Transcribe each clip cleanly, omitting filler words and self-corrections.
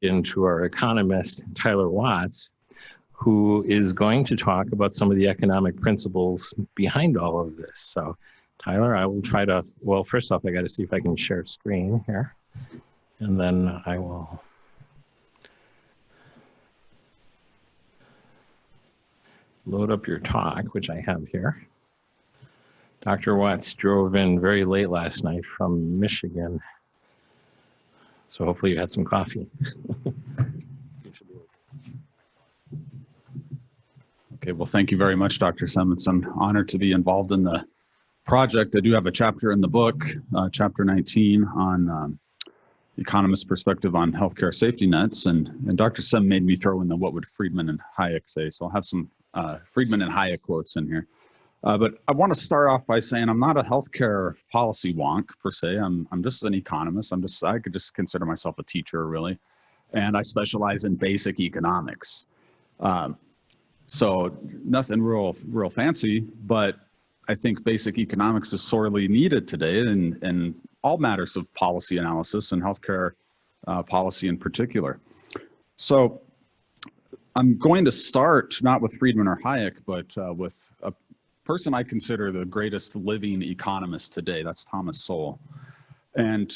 into our economist, Tyler Watts, who is going to talk about some of the economic principles behind all of this. So Tyler, I will try to, well, first off, I got to see if I can share screen here, and then I will load up your talk, which I have here. Dr. Watts drove in very late last night from Michigan, so hopefully you had some coffee. Okay, well, thank you very much, Dr. Simonson. Honored to be involved in the project. I do have a chapter in the book, chapter 19, on economist perspective on healthcare safety nets. And Dr. Sim made me throw in the what would Friedman and Hayek say. So I'll have some Friedman and Hayek quotes in here. But I want to start off by saying I'm not a healthcare policy wonk per se. I'm just an economist. I could just consider myself a teacher, really. And I specialize in basic economics. So nothing real fancy, but I think basic economics is sorely needed today in all matters of policy analysis and healthcare policy in particular. So I'm going to start not with Friedman or Hayek, but with a person I consider the greatest living economist today. That's Thomas Sowell. And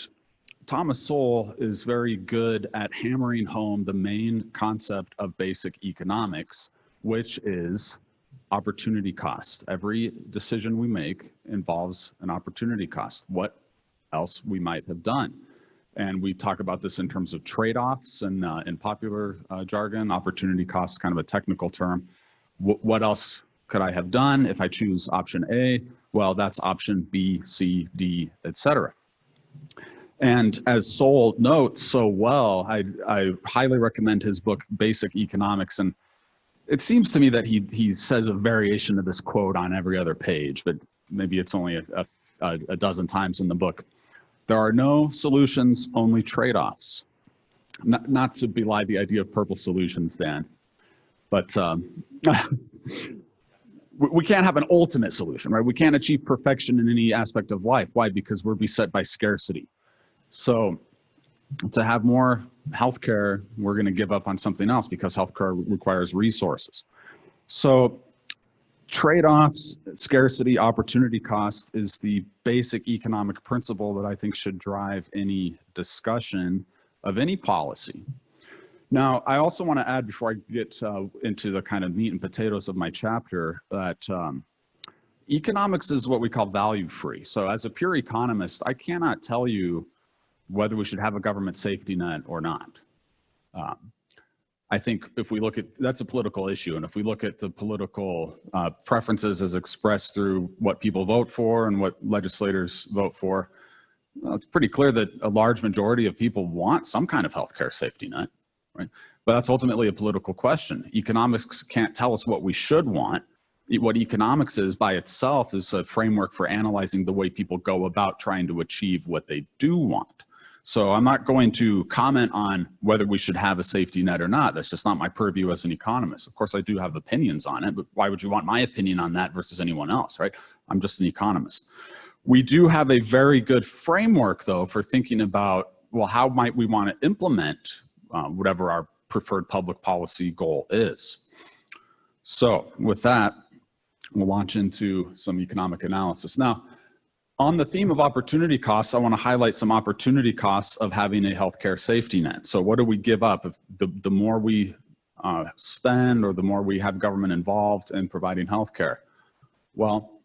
Thomas Sowell is very good at hammering home the main concept of basic economics, which is opportunity cost. Every decision we make involves an opportunity cost, what else we might have done. And we talk about this in terms of trade-offs and in popular jargon. Opportunity cost is kind of a technical term. What else could I have done if I choose option A? Well, that's option B, C, D, etc. And as Sowell notes so well, I highly recommend his book, Basic Economics. And it seems to me that he says a variation of this quote on every other page, but maybe it's only a dozen times in the book. There are no solutions, only trade-offs. Not to belie the idea of purple solutions, Dan, but we can't have an ultimate solution, right? We can't achieve perfection in any aspect of life. Why? Because we're beset by scarcity. So to have more healthcare, we're going to give up on something else because healthcare requires resources. So trade-offs, scarcity, opportunity cost is the basic economic principle that I think should drive any discussion of any policy. Now, I also want to add before I get into the kind of meat and potatoes of my chapter that economics is what we call value free. So as a pure economist, I cannot tell you whether we should have a government safety net or not. I think if we look at, that's a political issue, and if we look at the political preferences as expressed through what people vote for and what legislators vote for, well, it's pretty clear that a large majority of people want some kind of healthcare safety net, right? But that's ultimately a political question. Economics can't tell us what we should want. What economics is by itself is a framework for analyzing the way people go about trying to achieve what they do want. So I'm not going to comment on whether we should have a safety net or not. That's just not my purview as an economist. Of course, I do have opinions on it, but why would you want my opinion on that versus anyone else, right? I'm just an economist. We do have a very good framework, though, for thinking about, well, how might we want to implement whatever our preferred public policy goal is. So with that, we'll launch into some economic analysis. Now, on the theme of opportunity costs, I want to highlight some opportunity costs of having a healthcare safety net. So what do we give up if the more we spend or the more we have government involved in providing healthcare? Well,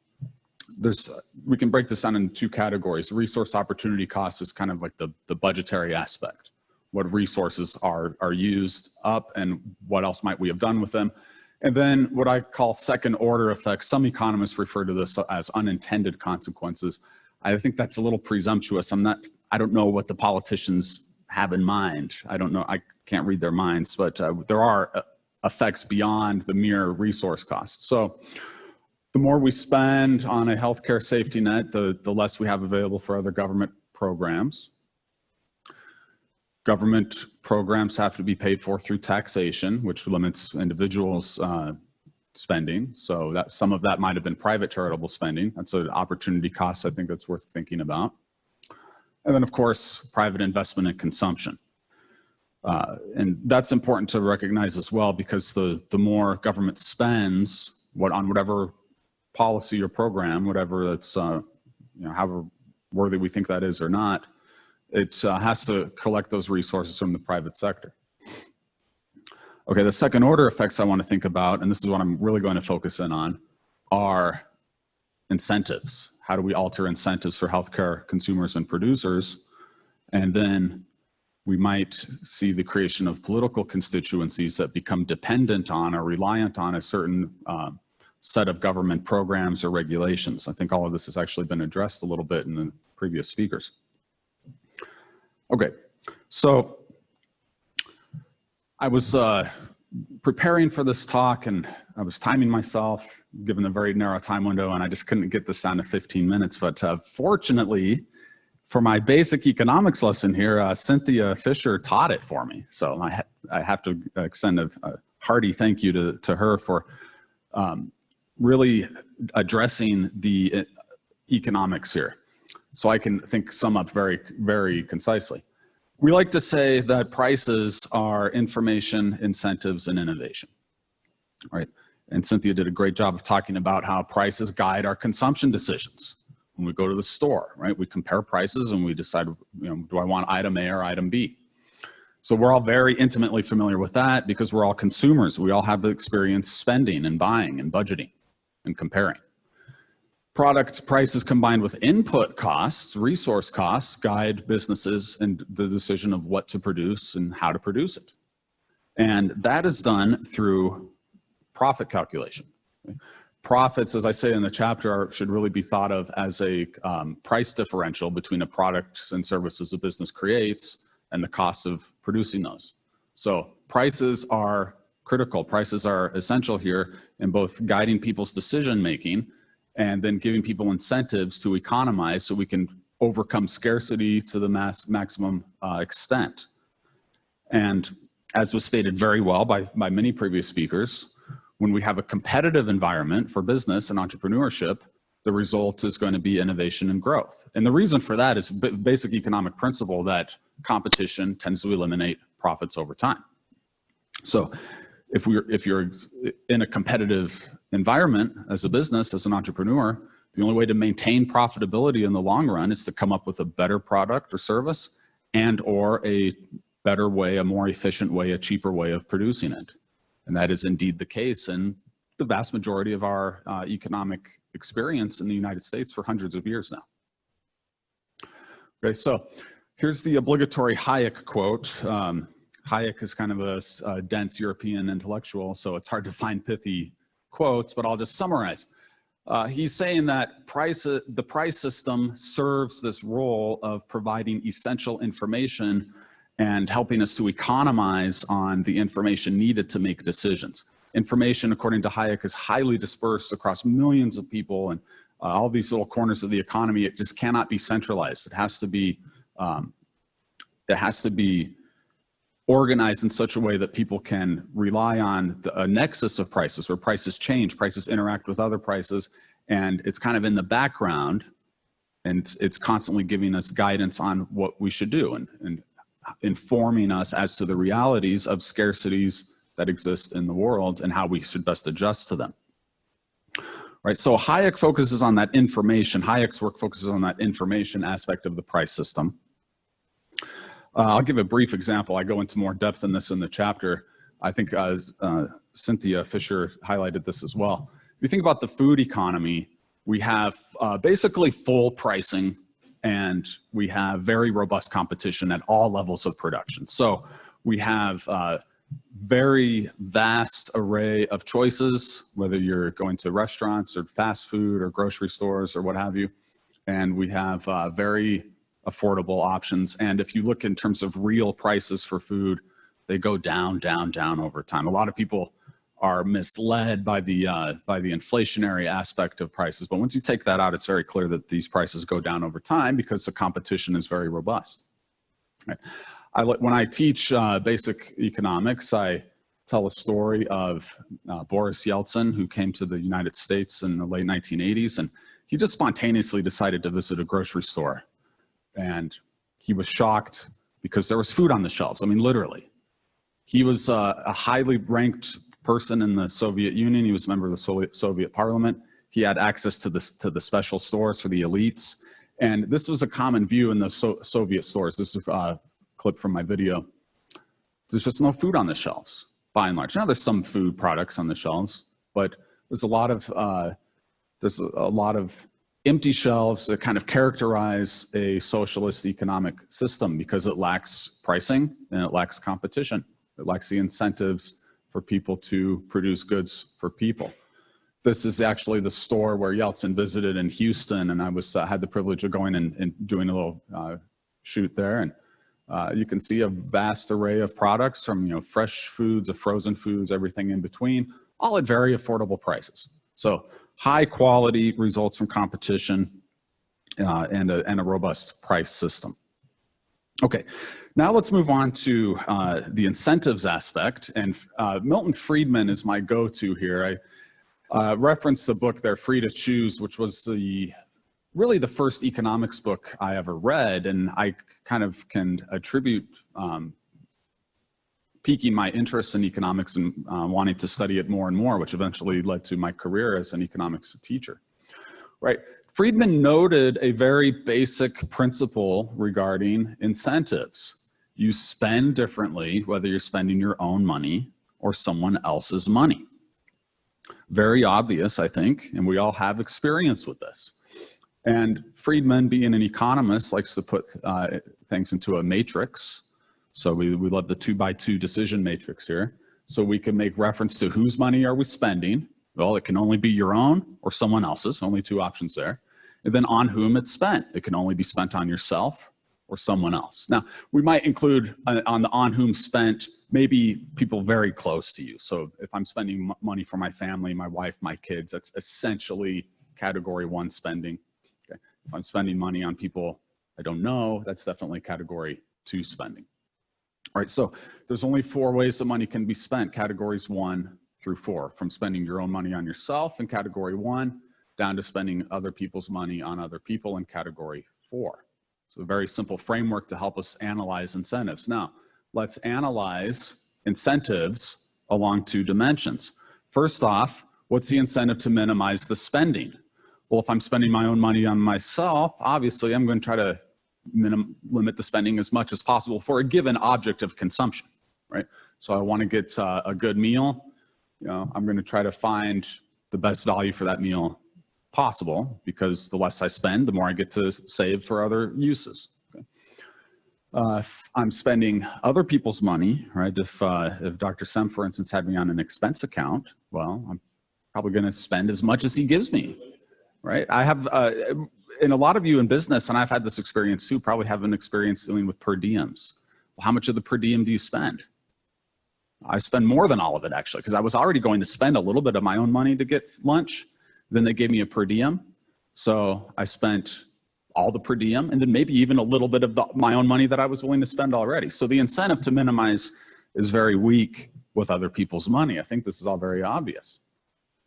we can break this down into two categories. Resource opportunity costs is kind of like the budgetary aspect. What resources are used up and what else might we have done with them? And then what I call second order effects, some economists refer to this as unintended consequences. I think that's a little presumptuous. I don't know what the politicians have in mind. I don't know, I can't read their minds, but there are effects beyond the mere resource costs. So the more we spend on a healthcare safety net, the less we have available for other government programs. Government programs have to be paid for through taxation, which limits individuals' spending. So that some of that might have been private charitable spending. That's an opportunity cost I think that's worth thinking about. And then, of course, private investment and consumption. And that's important to recognize as well, because the more government spends on whatever policy or program, whatever that's, however worthy we think that is or not, it has to collect those resources from the private sector. Okay, the second order effects I want to think about, and this is what I'm really going to focus in on, are incentives. How do we alter incentives for healthcare consumers and producers? And then we might see the creation of political constituencies that become dependent on or reliant on a certain set of government programs or regulations. I think all of this has actually been addressed a little bit in the previous speakers. Okay, so I was preparing for this talk, and I was timing myself, given a very narrow time window, and I just couldn't get this down to 15 minutes. But fortunately, for my basic economics lesson here, Cynthia Fisher taught it for me. So I have to extend a hearty thank you to her for really addressing the economics here. So I can sum up very, very concisely. We like to say that prices are information, incentives, and innovation, right? And Cynthia did a great job of talking about how prices guide our consumption decisions. When we go to the store, right, we compare prices and we decide, do I want item A or item B? So we're all very intimately familiar with that because we're all consumers. We all have the experience spending and buying and budgeting and comparing. Product prices combined with input costs, resource costs, guide businesses in the decision of what to produce and how to produce it. And that is done through profit calculation. Profits, as I say in the chapter, should really be thought of as a price differential between the products and services a business creates and the cost of producing those. So prices are critical. Prices are essential here in both guiding people's decision making and then giving people incentives to economize so we can overcome scarcity to the maximum extent. And as was stated very well by many previous speakers, when we have a competitive environment for business and entrepreneurship, the result is going to be innovation and growth. And the reason for that is basic economic principle that competition tends to eliminate profits over time. So if you're in a competitive environment as a business, as an entrepreneur, the only way to maintain profitability in the long run is to come up with a better product or service and or a better way, a more efficient way, a cheaper way of producing it. And that is indeed the case in the vast majority of our economic experience in the United States for hundreds of years now. Okay, so here's the obligatory Hayek quote. Hayek is kind of a dense European intellectual, so it's hard to find pithy quotes, but I'll just summarize. He's saying that the price system serves this role of providing essential information and helping us to economize on the information needed to make decisions. Information, according to Hayek, is highly dispersed across millions of people and all these little corners of the economy. It just cannot be centralized. It has to be organized in such a way that people can rely on a nexus of prices where prices change, prices interact with other prices, and it's kind of in the background and it's constantly giving us guidance on what we should do and informing us as to the realities of scarcities that exist in the world and how we should best adjust to them. Right, so Hayek focuses on that information. Hayek's work focuses on that information aspect of the price system. I'll give a brief example. I go into more depth in this in the chapter. I think Cynthia Fisher highlighted this as well. If you think about the food economy, we have basically full pricing and we have very robust competition at all levels of production. So we have a very vast array of choices, whether you're going to restaurants or fast food or grocery stores or what have you. And we have very affordable options. And if you look in terms of real prices for food, they go down, down, down over time. A lot of people are misled by the inflationary aspect of prices. But once you take that out, it's very clear that these prices go down over time because the competition is very robust. Right? When I teach basic economics, I tell a story of Boris Yeltsin, who came to the United States in the late 1980s, and he just spontaneously decided to visit a grocery store. And he was shocked because there was food on the shelves. I mean, literally. He was a highly ranked person in the Soviet Union. He was a member of the Soviet Parliament. He had access to the special stores for the elites. And this was a common view in the Soviet stores. This is a clip from my video. There's just no food on the shelves, by and large. Now there's some food products on the shelves, but there's a lot of empty shelves that kind of characterize a socialist economic system because it lacks pricing and it lacks competition. It lacks the incentives for people to produce goods for people. This is actually the store where Yeltsin visited in Houston, and I had the privilege of going and doing a little shoot there. And you can see a vast array of products from fresh foods, frozen foods, everything in between, all at very affordable prices. So high quality results from competition and a robust price system. Okay, now let's move on to the incentives aspect. And Milton Friedman is my go-to here. I referenced the book there, Free to Choose, which was really the first economics book I ever read. And I kind of can attribute piquing my interest in economics and wanting to study it more and more, which eventually led to my career as an economics teacher, right? Friedman noted a very basic principle regarding incentives. You spend differently, whether you're spending your own money or someone else's money. Very obvious, I think, and we all have experience with this. And Friedman, being an economist, likes to put things into a matrix. So we love the 2x2 decision matrix here. So we can make reference to whose money are we spending. Well, it can only be your own or someone else's, only two options there. And then on whom it's spent. It can only be spent on yourself or someone else. Now, we might include on whom spent, maybe people very close to you. So if I'm spending money for my family, my wife, my kids, that's essentially category 1 spending. Okay. If I'm spending money on people I don't know, that's definitely category 2 spending. All right, so there's only 4 ways that money can be spent, categories 1 through 4, from spending your own money on yourself in category 1, down to spending other people's money on other people in category 4. So a very simple framework to help us analyze incentives. Now, let's analyze incentives along 2 dimensions. First off, what's the incentive to minimize the spending? Well, if I'm spending my own money on myself, obviously I'm going to try to limit the spending as much as possible for a given object of consumption, right? So I want to get a good meal. I'm going to try to find the best value for that meal possible, because the less I spend, the more I get to save for other uses. Okay. If I'm spending other people's money, right? If Dr. Sem, for instance, had me on an expense account, well, I'm probably going to spend as much as he gives me, right? I have, and a lot of you in business, and I've had this experience too, probably have an experience dealing with per diems. Well, how much of the per diem do you spend? I spend more than all of it, actually, because I was already going to spend a little bit of my own money to get lunch. Then they gave me a per diem. So I spent all the per diem, and then maybe even a little bit of my own money that I was willing to spend already. So the incentive to minimize is very weak with other people's money. I think this is all very obvious.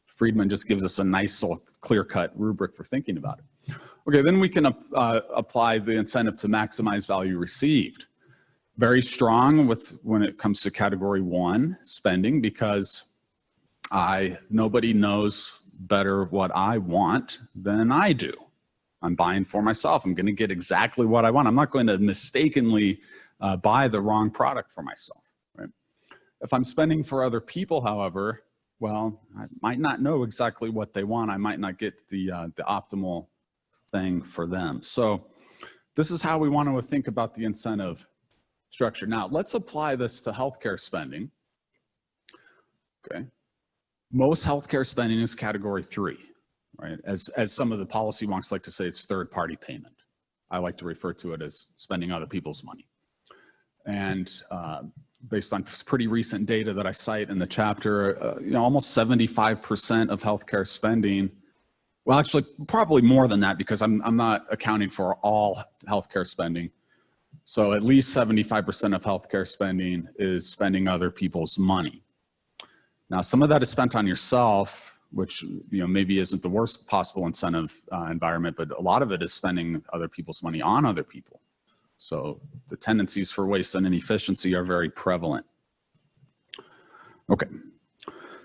Friedman just gives us a nice little clear-cut rubric for thinking about it. Okay, then we can apply the incentive to maximize value received. Very strong when it comes to category 1, spending, because nobody knows better what I want than I do. I'm buying for myself. I'm going to get exactly what I want. I'm not going to mistakenly buy the wrong product for myself, right? If I'm spending for other people, however, well, I might not know exactly what they want. I might not get the optimal thing for them. So this is how we want to think about the incentive structure. Now, let's apply this to healthcare spending. Okay. Most healthcare spending is category 3, right? As some of the policy wonks like to say, it's third-party payment. I like to refer to it as spending other people's money. And based on pretty recent data that I cite in the chapter, almost 75% of healthcare spending, well, actually, probably more than that, because I'm not accounting for all healthcare spending. So at least 75% of healthcare spending is spending other people's money. Now, some of that is spent on yourself, which maybe isn't the worst possible incentive environment, but a lot of it is spending other people's money on other people. So the tendencies for waste and inefficiency are very prevalent. Okay.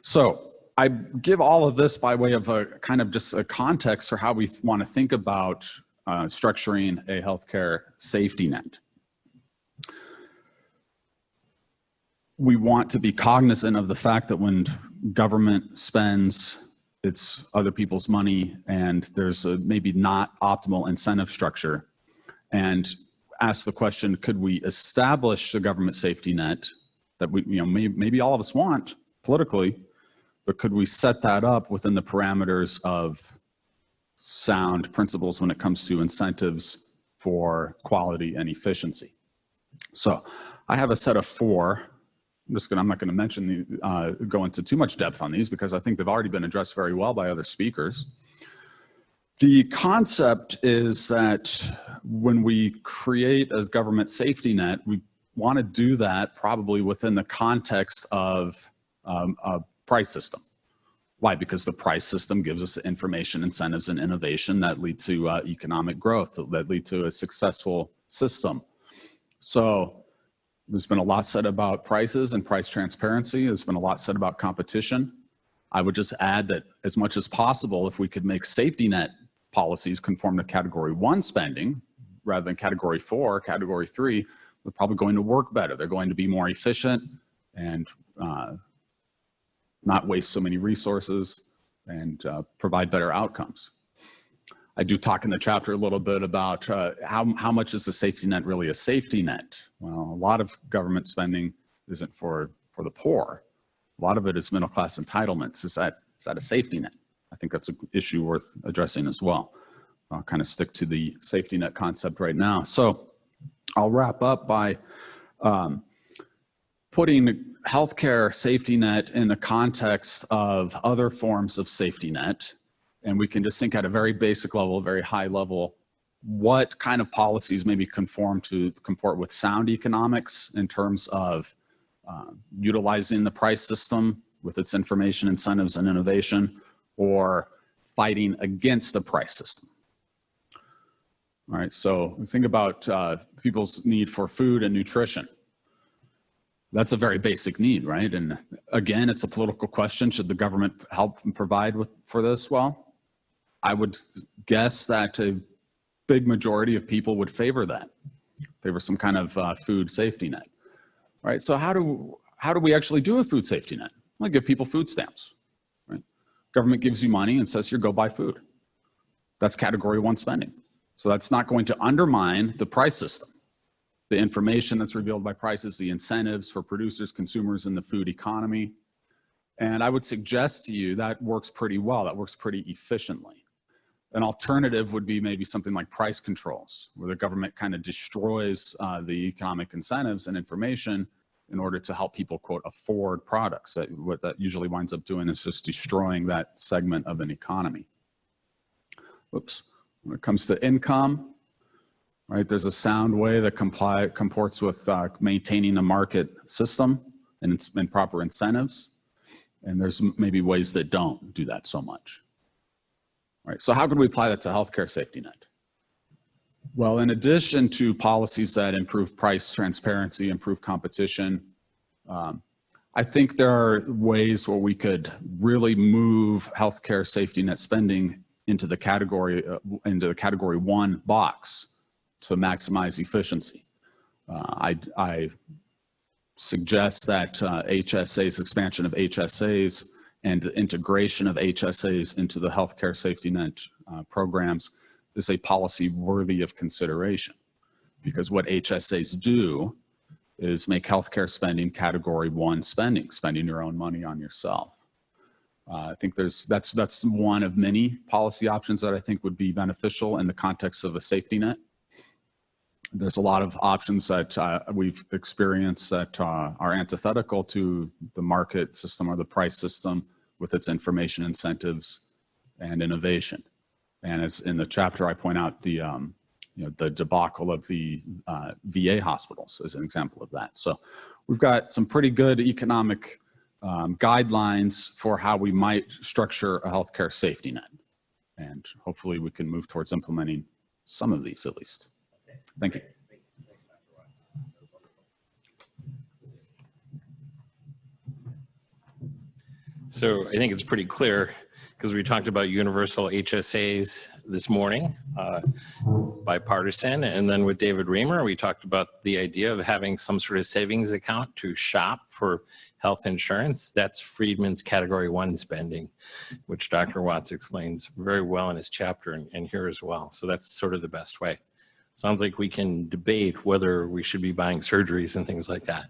So I give all of this by way of a kind of just a context for how we want to think about structuring a healthcare safety net. We want to be cognizant of the fact that when government spends its other people's money and there's a maybe not optimal incentive structure, and ask the question, could we establish a government safety net that we, maybe all of us want politically, but could we set that up within the parameters of sound principles when it comes to incentives for quality and efficiency? So I have a set of 4. I'm not going to mention go into too much depth on these because I think they've already been addressed very well by other speakers. The concept is that when we create a government safety net, we want to do that probably within the context of a price system. Why? Because the price system gives us information, incentives, and innovation that lead to economic growth, that lead to a successful system. So there's been a lot said about prices and price transparency. There's been a lot said about competition. I would just add that as much as possible, if we could make safety net policies conform to Category 1 spending rather than Category 4, Category 3, they're probably going to work better. They're going to be more efficient and not waste so many resources and provide better outcomes. I do talk in the chapter a little bit about how much is the safety net really a safety net? Well, a lot of government spending isn't for the poor. A lot of it is middle class entitlements. Is that a safety net? I think that's an issue worth addressing as well. I'll kind of stick to the safety net concept right now. So I'll wrap up by putting healthcare safety net in the context of other forms of safety net. And we can just think at a very basic level, very high level, what kind of policies maybe comport with sound economics in terms of utilizing the price system with its information, incentives, and innovation, or fighting against the price system. All right, so think about people's need for food and nutrition. That's a very basic need, right? And again, it's a political question. Should the government help and provide for this? Well, I would guess that a big majority of people would favor that, favor some kind of food safety net. All right, so how do we actually do a food safety net? Well, give people food stamps, right? Government gives you money and says, here, go buy food. That's Category 1 spending. So that's not going to undermine the price system. The information that's revealed by prices, the incentives for producers, consumers in the food economy. And I would suggest to you that works pretty well. That works pretty efficiently. An alternative would be maybe something like price controls, where the government kind of destroys the economic incentives and information in order to help people, quote, afford products. What that usually winds up doing is just destroying that segment of an economy. Whoops. When it comes to income, right, there's a sound way that comports with maintaining a market system and proper incentives. And there's maybe ways that don't do that so much. Right, so how can we apply that to healthcare safety net? Well, in addition to policies that improve price transparency, improve competition, I think there are ways where we could really move healthcare safety net spending into the Category 1 box to maximize efficiency. I suggest that HSAs, expansion of HSAs, and the integration of HSAs into the healthcare safety net programs is a policy worthy of consideration, because what HSAs do is make healthcare spending Category 1 spending your own money on yourself. I think that's one of many policy options that I think would be beneficial in the context of a safety net. There's a lot of options that we've experienced that are antithetical to the market system or the price system with its information, incentives, and innovation. And as in the chapter, I point out the debacle of the VA hospitals as an example of that. So we've got some pretty good economic guidelines for how we might structure a healthcare safety net. And hopefully we can move towards implementing some of these at least. Thank you. So I think it's pretty clear because we talked about universal HSAs this morning, bipartisan. And then with David Reamer, we talked about the idea of having some sort of savings account to shop for health insurance. That's Friedman's Category 1 spending, which Dr. Watts explains very well in his chapter and here as well. So that's sort of the best way. Sounds like we can debate whether we should be buying surgeries and things like that.